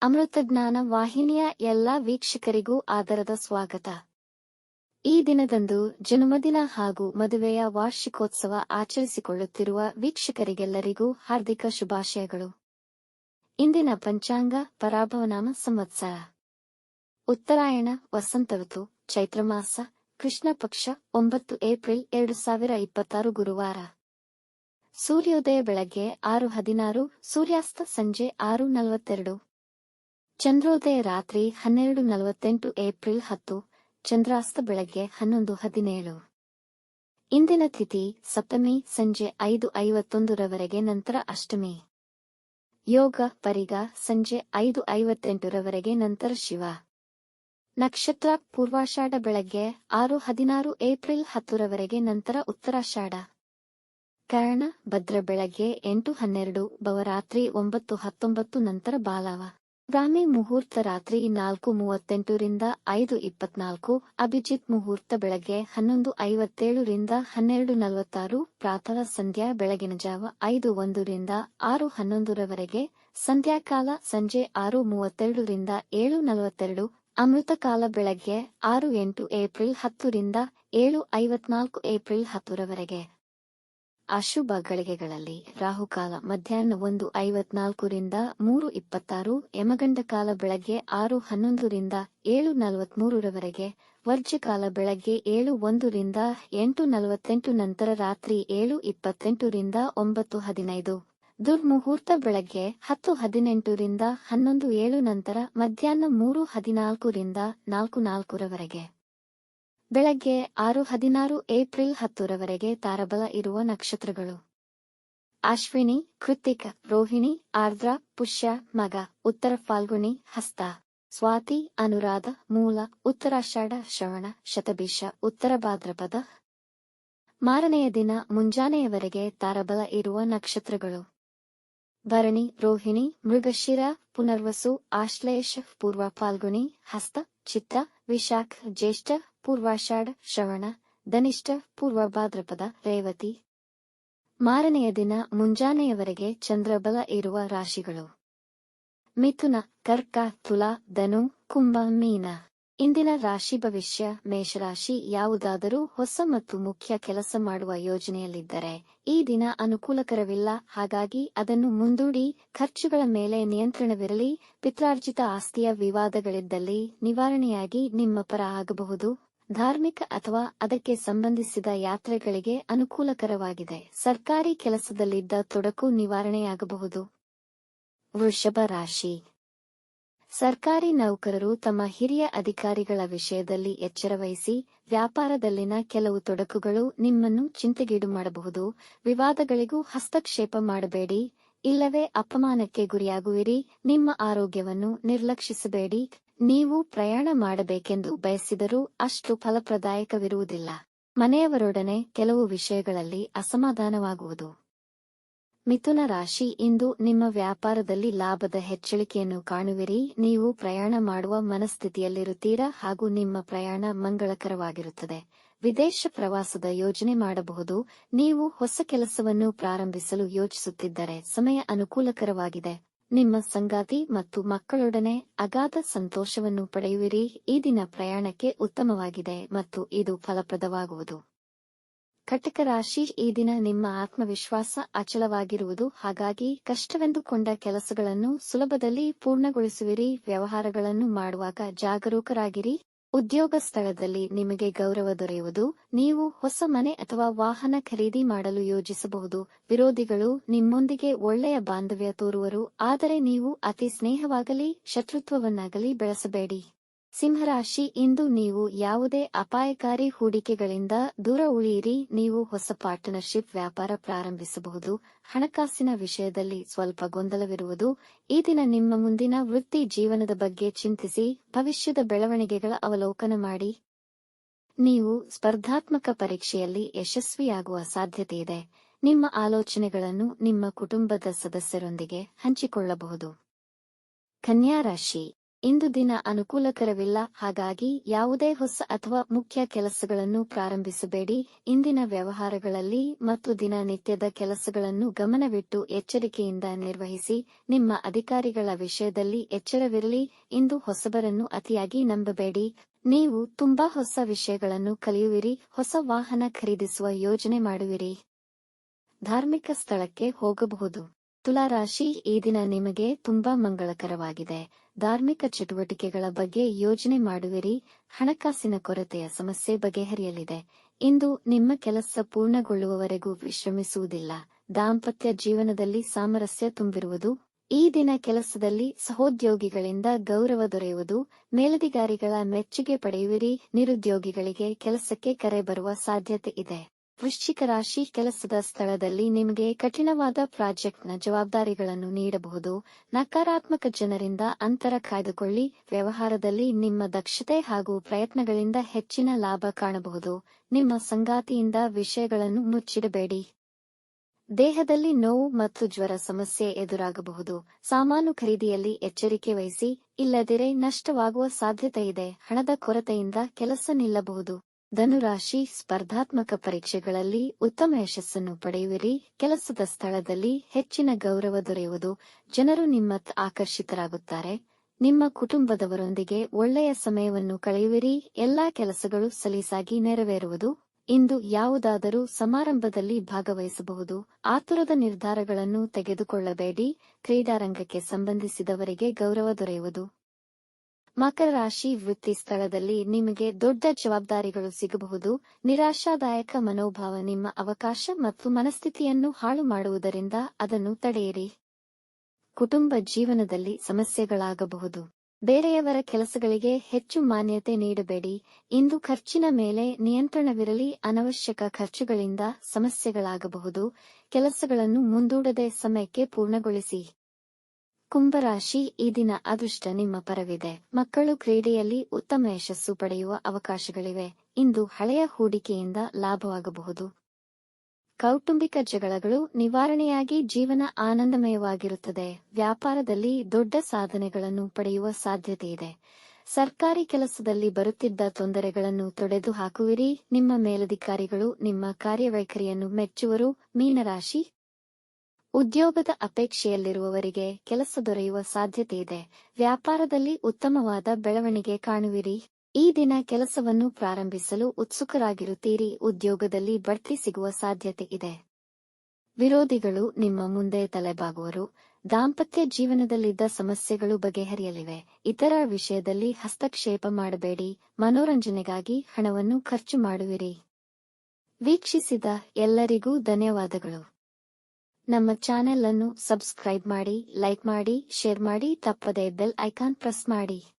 ಅಮೃತಜ್ಞಾನ ವಾಹಿನಿಯ ಎಲ್ಲಾ ವೀಕ್ಷಕರಿಗೂ ಆದರದ ಸ್ವಾಗತ. ಈ ದಿನದಂದು ಜನ್ಮದಿನ ಹಾಗೂ ಮದುವೆಯ ವಾರ್ಷಿಕೋತ್ಸವ ಆಚರಿಸಿಕೊಳ್ಳುತ್ತಿರುವ ವೀಕ್ಷಕರಿಗೆಲ್ಲರಿಗೂ ಹಾರ್ದಿಕ ಶುಭಾಶಯಗಳು. ಇಂದಿನ ಪಂಚಾಂಗ ಪರಾಭವನಾಮ ಸಂವತ್ಸರ ಉತ್ತರಾಯಣ ವಸಂತ ಋತು ಚೈತ್ರಮಾಸ ಕೃಷ್ಣ ಪಕ್ಷ 9 ಏಪ್ರಿಲ್ 2026 ಗುರುವಾರ. ಸೂರ್ಯೋದಯ ಬೆಳಗ್ಗೆ 6:16, ಸೂರ್ಯಾಸ್ತ ಸಂಜೆ 6:42. ಚಂದ್ರೋದಯ ರಾತ್ರಿ 12:48 ಏಪ್ರಿಲ್ 10, ಚಂದ್ರಾಸ್ತ ಬೆಳಗ್ಗೆ 11:17. ಇಂದಿನ ತಿಥಿ ಸಪ್ತಮಿ ಸಂಜೆ 5:51 ರವರೆಗೆ, ನಂತರ ಅಷ್ಟಮಿ. ಯೋಗ ಪರಿಗ ಸಂಜೆ 5:58 ರವರೆಗೆ, ನಂತರ ಶಿವ. ನಕ್ಷತ್ರ ಪೂರ್ವಾಷಾಢ ಬೆಳಗ್ಗೆ 6:16 ಏಪ್ರಿಲ್ 10 ರವರೆಗೆ, ನಂತರ ಉತ್ತರಾಷಾಢ. ಕರ್ಣ ಭದ್ರ ಬೆಳಗ್ಗೆ 8:12, ಭವ ರಾತ್ರಿ 9:19, ನಂತರ ಬಾಲವ. ಬ್ರಾಹ್ಮಿ ಮುಹೂರ್ತ ರಾತ್ರಿ 4:38 ರಿಂದ 5:24, ಅಭಿಜಿತ್ ಮುಹೂರ್ತ ಬೆಳಗ್ಗೆ 11:57 ರಿಂದ 12:46, ಪ್ರಾತಃ ಸಂಧ್ಯಾ ಬೆಳಗಿನ ಜಾವ 5:01 ರಿಂದ 6:11 ರವರೆಗೆ, ಸಂಧ್ಯಾಕಾಲ ಸಂಜೆ 6:32 ರಿಂದ 7:42, ಅಮೃತ ಕಾಲ ಬೆಳಗ್ಗೆ 6:08 ಏಪ್ರಿಲ್ 10 ರಿಂದ 7:54 ಏಪ್ರಿಲ್ 10 ರವರೆಗೆ. ಅಶುಭ ಗಳಿಗೆಗಳಲ್ಲಿ ರಾಹುಕಾಲ ಮಧ್ಯಾಹ್ನ 1:54 ರಿಂದ 3:26, ಯಮಗಂಡ ಕಾಲ ಬೆಳಗ್ಗೆ 6:11 ರಿಂದ 7:43 ರವರೆಗೆ, ವರ್ಜ್ಯಕಾಲ ಬೆಳಗ್ಗೆ 7:01 ರಿಂದ 8:48, ನಂತರ ರಾತ್ರಿ 7:28 ರಿಂದ 9:15, ದುರ್ಮುಹೂರ್ತ ಬೆಳಗ್ಗೆ 10:18 ರಿಂದ 11:07, ನಂತರ ಮಧ್ಯಾಹ್ನ 3:14 ರಿಂದ 4:04 ರವರೆಗೆ. ಬೆಳಗ್ಗೆ 6:16 ಏಪ್ರಿಲ್ 10 ರವರೆಗೆ ತಾರಬಲ ಇರುವ ನಕ್ಷತ್ರಗಳು: ಅಶ್ವಿನಿ, ಕೃತ್ತಿಕ, ರೋಹಿಣಿ, ಆರ್ದ್ರ, ಪುಷ್ಯ, ಮಗ, ಉತ್ತರ ಫಾಲ್ಗುಣಿ, ಹಸ್ತ, ಸ್ವಾತಿ, ಅನುರಾಧ, ಮೂಲ, ಉತ್ತರಾಷಾಢ, ಶ್ರವಣ, ಶತಭಿಷ, ಉತ್ತರ ಭಾದ್ರಪದ. ಮಾರನೆಯ ದಿನ ಮುಂಜಾನೆಯವರೆಗೆ ತಾರಬಲ ಇರುವ ನಕ್ಷತ್ರಗಳು: ಭರಣಿ, ರೋಹಿಣಿ, ಮೃಗಶಿರ, ಪುನರ್ವಸು, ಆಶ್ಲೇಷ, ಪೂರ್ವ ಫಾಲ್ಗುಣಿ, ಹಸ್ತ, ಚಿತ್ತ, ವಿಶಾಖ, ಜ್ಯೇಷ್ಠ, ಪೂರ್ವಾಷಾಢ, ಶ್ರವಣ, ಧನಿಷ್ಠ, ಪೂರ್ವ ಭಾದ್ರಪದ, ರೇವತಿ. ಮಾರನೆಯ ದಿನ ಮುಂಜಾನೆಯವರೆಗೆ ಚಂದ್ರಬಲ ಇರುವ ರಾಶಿಗಳು: ಮಿಥುನ, ಕರ್ಕ, ತುಲಾ, ಧನು, ಕುಂಭ, ಮೀನ. ಇಂದಿನ ರಾಶಿ ಭವಿಷ್ಯ: ಮೇಷರಾಶಿ, ಯಾವುದಾದರೂ ಹೊಸ ಮತ್ತು ಮುಖ್ಯ ಕೆಲಸ ಮಾಡುವ ಯೋಜನೆಯಲ್ಲಿದ್ದರೆ ಈ ದಿನ ಅನುಕೂಲಕರವಿಲ್ಲ, ಹಾಗಾಗಿ ಅದನ್ನು ಮುಂದೂಡಿ. ಖರ್ಚುಗಳ ಮೇಲೆ ನಿಯಂತ್ರಣವಿರಲಿ. ಪಿತ್ರಾರ್ಜಿತ ಆಸ್ತಿಯ ವಿವಾದಗಳಿದ್ದಲ್ಲಿ ನಿವಾರಣೆಯಾಗಿ ನಿಮ್ಮ ಪರ ಆಗಬಹುದು. ಧಾರ್ಮಿಕ ಅಥವಾ ಅದಕ್ಕೆ ಸಂಬಂಧಿಸಿದ ಯಾತ್ರೆಗಳಿಗೆ ಅನುಕೂಲಕರವಾಗಿದೆ. ಸರ್ಕಾರಿ ಕೆಲಸದಲ್ಲಿದ್ದ ತೊಡಕು ನಿವಾರಣೆಯಾಗಬಹುದು. ವೃಷಭ ರಾಶಿ: ಸರ್ಕಾರಿ ನೌಕರರು ತಮ್ಮ ಹಿರಿಯ ಅಧಿಕಾರಿಗಳ ವಿಷಯದಲ್ಲಿ ಎಚ್ಚರವಹಿಸಿ. ವ್ಯಾಪಾರದಲ್ಲಿನ ಕೆಲವು ತೊಡಕುಗಳು ನಿಮ್ಮನ್ನು ಚಿಂತೆಗೀಡು ಮಾಡಬಹುದು. ವಿವಾದಗಳಿಗೂ ಹಸ್ತಕ್ಷೇಪ ಮಾಡಬೇಡಿ, ಇಲ್ಲವೇ ಅಪಮಾನಕ್ಕೆ ಗುರಿಯಾಗುವಿರಿ. ನಿಮ್ಮ ಆರೋಗ್ಯವನ್ನು ನಿರ್ಲಕ್ಷಿಸಬೇಡಿ. ನೀವು ಪ್ರಯಾಣ ಮಾಡಬೇಕೆಂದು ಬಯಸಿದರೂ ಅಷ್ಟು ಫಲಪ್ರದಾಯಕವಿರುವುದಿಲ್ಲ. ಮನೆಯವರೊಡನೆ ಕೆಲವು ವಿಷಯಗಳಲ್ಲಿ ಅಸಮಾಧಾನವಾಗುವುದು. ಮಿಥುನ ರಾಶಿ: ಇಂದು ನಿಮ್ಮ ವ್ಯಾಪಾರದಲ್ಲಿ ಲಾಭದ ಹೆಚ್ಚಳಿಕೆಯನ್ನು ಕಾಣುವಿರಿ. ನೀವು ಪ್ರಯಾಣ ಮಾಡುವ ಮನಸ್ಥಿತಿಯಲ್ಲಿರುತ್ತೀರಾ ಹಾಗೂ ನಿಮ್ಮ ಪ್ರಯಾಣ ಮಂಗಳಕರವಾಗಿರುತ್ತದೆ. ವಿದೇಶ ಪ್ರವಾಸದ ಯೋಜನೆ ಮಾಡಬಹುದು. ನೀವು ಹೊಸ ಕೆಲಸವನ್ನು ಪ್ರಾರಂಭಿಸಲು ಯೋಚಿಸುತ್ತಿದ್ದರೆ ಸಮಯ ಅನುಕೂಲಕರವಾಗಿದೆ. ನಿಮ್ಮ ಸಂಗಾತಿ ಮತ್ತು ಮಕ್ಕಳೊಡನೆ ಅಗಾಧ ಸಂತೋಷವನ್ನು ಪಡೆಯುವಿರಿ. ಈ ದಿನ ಪ್ರಯಾಣಕ್ಕೆ ಉತ್ತಮವಾಗಿದೆ ಮತ್ತು ಇದು ಫಲಪ್ರದವಾಗುವುದು. ಕಟಕ ರಾಶಿ: ಈ ದಿನ ನಿಮ್ಮ ಆತ್ಮವಿಶ್ವಾಸ ಅಚಲವಾಗಿರುವುದು, ಹಾಗಾಗಿ ಕಷ್ಟವೆಂದುಕೊಂಡ ಕೆಲಸಗಳನ್ನು ಸುಲಭದಲ್ಲಿ ಪೂರ್ಣಗೊಳಿಸುವಿರಿ. ವ್ಯವಹಾರಗಳನ್ನು ಮಾಡುವಾಗ ಜಾಗರೂಕರಾಗಿರಿ. ಉದ್ಯೋಗ ಸ್ಥಳದಲ್ಲಿ ನಿಮಗೆ ಗೌರವ ದೊರೆಯುವುದು. ನೀವು ಹೊಸ ಮನೆ ಅಥವಾ ವಾಹನ ಖರೀದಿ ಮಾಡಲು ಯೋಜಿಸಬಹುದು. ವಿರೋಧಿಗಳು ನಿಮ್ಮೊಂದಿಗೆ ಒಳ್ಳೆಯ ಬಾಂಧವ್ಯ ತೋರುವರು, ಆದರೆ ನೀವು ಅತಿ ಸ್ನೇಹವಾಗಲಿ ಶತ್ರುತ್ವವನ್ನಾಗಲಿ ಬೆಳೆಸಬೇಡಿ. ಸಿಂಹರಾಶಿ: ಇಂದು ನೀವು ಯಾವುದೇ ಅಪಾಯಕಾರಿ ಹೂಡಿಕೆಗಳಿಂದ ದೂರ ಉಳಿಯಿರಿ. ನೀವು ಹೊಸ ಪಾರ್ಟ್ನರ್ಶಿಪ್ ವ್ಯಾಪಾರ ಪ್ರಾರಂಭಿಸಬಹುದು. ಹಣಕಾಸಿನ ವಿಷಯದಲ್ಲಿ ಸ್ವಲ್ಪ ಗೊಂದಲವಿರುವುದು. ಈ ದಿನ ನಿಮ್ಮ ಮುಂದಿನ ವೃತ್ತಿ ಜೀವನದ ಬಗ್ಗೆ ಚಿಂತಿಸಿ ಭವಿಷ್ಯದ ಬೆಳವಣಿಗೆಗಳ ಅವಲೋಕನ ಮಾಡಿ. ನೀವು ಸ್ಪರ್ಧಾತ್ಮಕ ಪರೀಕ್ಷೆಯಲ್ಲಿ ಯಶಸ್ವಿಯಾಗುವ ಸಾಧ್ಯತೆಯಿದೆ. ನಿಮ್ಮ ಆಲೋಚನೆಗಳನ್ನು ನಿಮ್ಮ ಕುಟುಂಬದ ಸದಸ್ಯರೊಂದಿಗೆ ಹಂಚಿಕೊಳ್ಳಬಹುದು. ಕನ್ಯಾ ರಾಶಿ: ಇಂದು ದಿನ ಅನುಕೂಲಕರವಿಲ್ಲ, ಹಾಗಾಗಿ ಯಾವುದೇ ಹೊಸ ಅಥವಾ ಮುಖ್ಯ ಕೆಲಸಗಳನ್ನು ಪ್ರಾರಂಭಿಸಬೇಡಿ. ಇಂದಿನ ವ್ಯವಹಾರಗಳಲ್ಲಿ ಮತ್ತು ದಿನನಿತ್ಯದ ಕೆಲಸಗಳನ್ನು ಗಮನವಿಟ್ಟು ಎಚ್ಚರಿಕೆಯಿಂದ ನಿರ್ವಹಿಸಿ. ನಿಮ್ಮ ಅಧಿಕಾರಿಗಳ ವಿಷಯದಲ್ಲಿ ಎಚ್ಚರವಿರಲಿ. ಇಂದು ಹೊಸಬರನ್ನು ಅತಿಯಾಗಿ ನಂಬಬೇಡಿ. ನೀವು ತುಂಬಾ ಹೊಸ ವಿಷಯಗಳನ್ನು ಕಲಿಯುವಿರಿ. ಹೊಸ ವಾಹನ ಖರೀದಿಸುವ ಯೋಜನೆ ಮಾಡುವಿರಿ. ಧಾರ್ಮಿಕ ಸ್ಥಳಕ್ಕೆ ಹೋಗಬಹುದು. ತುಲಾರಾಶಿ, ಈ ದಿನ ನಿಮಗೆ ತುಂಬಾ ಮಂಗಳಕರವಾಗಿದೆ. ಧಾರ್ಮಿಕ ಚಟುವಟಿಕೆಗಳ ಬಗ್ಗೆ ಯೋಜನೆ ಮಾಡುವಿರಿ. ಹಣಕಾಸಿನ ಕೊರತೆಯ ಸಮಸ್ಯೆ ಬಗೆಹರಿಯಲಿದೆ. ಇಂದು ನಿಮ್ಮ ಕೆಲಸ ಪೂರ್ಣಗೊಳ್ಳುವವರೆಗೂ ವಿಶ್ರಮಿಸುವುದಿಲ್ಲ. ದಾಂಪತ್ಯ ಜೀವನದಲ್ಲಿ ಸಾಮರಸ್ಯ ತುಂಬಿರುವುದು. ಈ ದಿನ ಕೆಲಸದಲ್ಲಿ ಸಹೋದ್ಯೋಗಿಗಳಿಂದ ಗೌರವ ದೊರೆಯುವುದು. ಮೇಲಧಿಕಾರಿಗಳ ಮೆಚ್ಚುಗೆ ಪಡೆಯುವಿರಿ. ನಿರುದ್ಯೋಗಿಗಳಿಗೆ ಕೆಲಸಕ್ಕೆ ಕರೆ ಬರುವ ಸಾಧ್ಯತೆ ಇದೆ. ವೃಶ್ಚಿಕ ರಾಶಿ, ಕೆಲಸದ ಸ್ಥಳದಲ್ಲಿ ನಿಮಗೆ ಕಠಿಣವಾದ ಪ್ರಾಜೆಕ್ಟ್ನ ಜವಾಬ್ದಾರಿಗಳನ್ನು ನೀಡಬಹುದು. ನಕಾರಾತ್ಮಕ ಜನರಿಂದ ಅಂತರ ಕಾಯ್ದುಕೊಳ್ಳಿ. ವ್ಯವಹಾರದಲ್ಲಿ ನಿಮ್ಮ ದಕ್ಷತೆ ಹಾಗೂ ಪ್ರಯತ್ನಗಳಿಂದ ಹೆಚ್ಚಿನ ಲಾಭ ಕಾಣಬಹುದು. ನಿಮ್ಮ ಸಂಗಾತಿಯಿಂದ ವಿಷಯಗಳನ್ನು ಮುಚ್ಚಿಡಬೇಡಿ. ದೇಹದಲ್ಲಿ ನೋವು ಮತ್ತು ಜ್ವರ ಸಮಸ್ಯೆ ಎದುರಾಗಬಹುದು. ಸಾಮಾನು ಖರೀದಿಯಲ್ಲಿ ಎಚ್ಚರಿಕೆ ವಹಿಸಿ, ಇಲ್ಲದಿರೆ ನಷ್ಟವಾಗುವ ಸಾಧ್ಯತೆ ಇದೆ. ಹಣದ ಕೊರತೆಯಿಂದ ಕೆಲಸ ನಿಲ್ಲಬಹುದು. ಧನುರಾಶಿ, ಸ್ಪರ್ಧಾತ್ಮಕ ಪರೀಕ್ಷೆಗಳಲ್ಲಿ ಉತ್ತಮ ಯಶಸ್ಸನ್ನು ಪಡೆಯುವಿರಿ. ಕೆಲಸದ ಸ್ಥಳದಲ್ಲಿ ಹೆಚ್ಚಿನ ಗೌರವ ದೊರೆಯುವುದು. ಜನರು ನಿಮ್ಮತ್ತ ಆಕರ್ಷಿತರಾಗುತ್ತಾರೆ. ನಿಮ್ಮ ಕುಟುಂಬದವರೊಂದಿಗೆ ಒಳ್ಳೆಯ ಸಮಯವನ್ನು ಕಳೆಯುವಿರಿ. ಎಲ್ಲಾ ಕೆಲಸಗಳು ಸಲೀಸಾಗಿ ನೆರವೇರುವುದು. ಇಂದು ಯಾವುದಾದರೂ ಸಮಾರಂಭದಲ್ಲಿ ಭಾಗವಹಿಸಬಹುದು. ಆತುರದ ನಿರ್ಧಾರಗಳನ್ನು ತೆಗೆದುಕೊಳ್ಳಬೇಡಿ. ಕ್ರೀಡಾರಂಗಕ್ಕೆ ಸಂಬಂಧಿಸಿದವರಿಗೆ ಗೌರವ ದೊರೆಯುವುದು. ಮಕರ ರಾಶಿ, ವೃತ್ತಿ ಸ್ಥಳದಲ್ಲಿ ನಿಮಗೆ ದೊಡ್ಡ ಜವಾಬ್ದಾರಿಗಳು ಸಿಗಬಹುದು. ನಿರಾಶಾದಾಯಕ ಮನೋಭಾವ ನಿಮ್ಮ ಅವಕಾಶ ಮತ್ತು ಮನಸ್ಥಿತಿಯನ್ನು ಹಾಳು ಮಾಡುವುದರಿಂದ ಅದನ್ನು ತಡೆಯಿರಿ. ಕುಟುಂಬ ಜೀವನದಲ್ಲಿ ಸಮಸ್ಯೆಗಳಾಗಬಹುದು. ಬೇರೆಯವರ ಕೆಲಸಗಳಿಗೆ ಹೆಚ್ಚು ಮಾನ್ಯತೆ ನೀಡಬೇಡಿ. ಇಂದು ಖರ್ಚಿನ ಮೇಲೆ ನಿಯಂತ್ರಣವಿರಲಿ. ಅನವಶ್ಯಕ ಖರ್ಚುಗಳಿಂದ ಸಮಸ್ಯೆಗಳಾಗಬಹುದು. ಕೆಲಸಗಳನ್ನು ಮುಂದೂಡದೆ ಸಮಯಕ್ಕೆ ಪೂರ್ಣಗೊಳಿಸಿ. ಕುಂಭರಾಶಿ, ಈ ದಿನ ಅದೃಷ್ಟ ನಿಮ್ಮ ಪರವಿದೆ. ಮಕ್ಕಳು ಕ್ರೀಡೆಯಲ್ಲಿ ಉತ್ತಮ ಯಶಸ್ಸು ಪಡೆಯುವ ಅವಕಾಶಗಳಿವೆ. ಇಂದು ಹಳೆಯ ಹೂಡಿಕೆಯಿಂದ ಲಾಭವಾಗಬಹುದು. ಕೌಟುಂಬಿಕ ಜಗಳಗಳು ನಿವಾರಣೆಯಾಗಿ ಜೀವನ ಆನಂದಮಯವಾಗಿರುತ್ತದೆ. ವ್ಯಾಪಾರದಲ್ಲಿ ದೊಡ್ಡ ಸಾಧನೆಗಳನ್ನು ಪಡೆಯುವ ಸಾಧ್ಯತೆಯಿದೆ. ಸರ್ಕಾರಿ ಕೆಲಸದಲ್ಲಿ ಬರುತ್ತಿದ್ದ ತೊಂದರೆಗಳನ್ನು ತೊಡೆದು ಹಾಕುವಿರಿ. ನಿಮ್ಮ ಮೇಲಧಿಕಾರಿಗಳು ನಿಮ್ಮ ಕಾರ್ಯವೈಖರಿಯನ್ನು ಮೆಚ್ಚುವರು. ಮೀನರಾಶಿ, ಉದ್ಯೋಗದ ಅಪೇಕ್ಷೆಯಲ್ಲಿರುವವರಿಗೆ ಕೆಲಸ ದೊರೆಯುವ ಸಾಧ್ಯತೆಯಿದೆ. ವ್ಯಾಪಾರದಲ್ಲಿ ಉತ್ತಮವಾದ ಬೆಳವಣಿಗೆ ಕಾಣುವಿರಿ. ಈ ದಿನ ಕೆಲಸವನ್ನು ಪ್ರಾರಂಭಿಸಲು ಉತ್ಸುಕರಾಗಿರುತ್ತೀರಿ. ಉದ್ಯೋಗದಲ್ಲಿ ಬಡ್ತಿ ಸಿಗುವ ಸಾಧ್ಯತೆ ಇದೆ. ವಿರೋಧಿಗಳು ನಿಮ್ಮ ಮುಂದೆ ತಲೆಬಾಗುವರು. ದಾಂಪತ್ಯ ಜೀವನದಲ್ಲಿದ್ದ ಸಮಸ್ಯೆಗಳು ಬಗೆಹರಿಯಲಿವೆ. ಇತರ ವಿಷಯದಲ್ಲಿ ಹಸ್ತಕ್ಷೇಪ ಮಾಡಬೇಡಿ. ಮನೋರಂಜನೆಗಾಗಿ ಹಣವನ್ನು ಖರ್ಚು ಮಾಡುವಿರಿ. ವೀಕ್ಷಿಸಿದ ಎಲ್ಲರಿಗೂ ಧನ್ಯವಾದಗಳು. ನಮ್ಮ ಚಾನೆಲ್ ಅನ್ನು ಸಬ್ಸ್ಕ್ರೈಬ್ ಮಾಡಿ, ಲೈಕ್ ಮಾಡಿ, ಶೇರ್ ಮಾಡಿ. ತಪ್ಪದೇ ಬೆಲ್ ಐಕಾನ್ ಪ್ರೆಸ್ ಮಾಡಿ.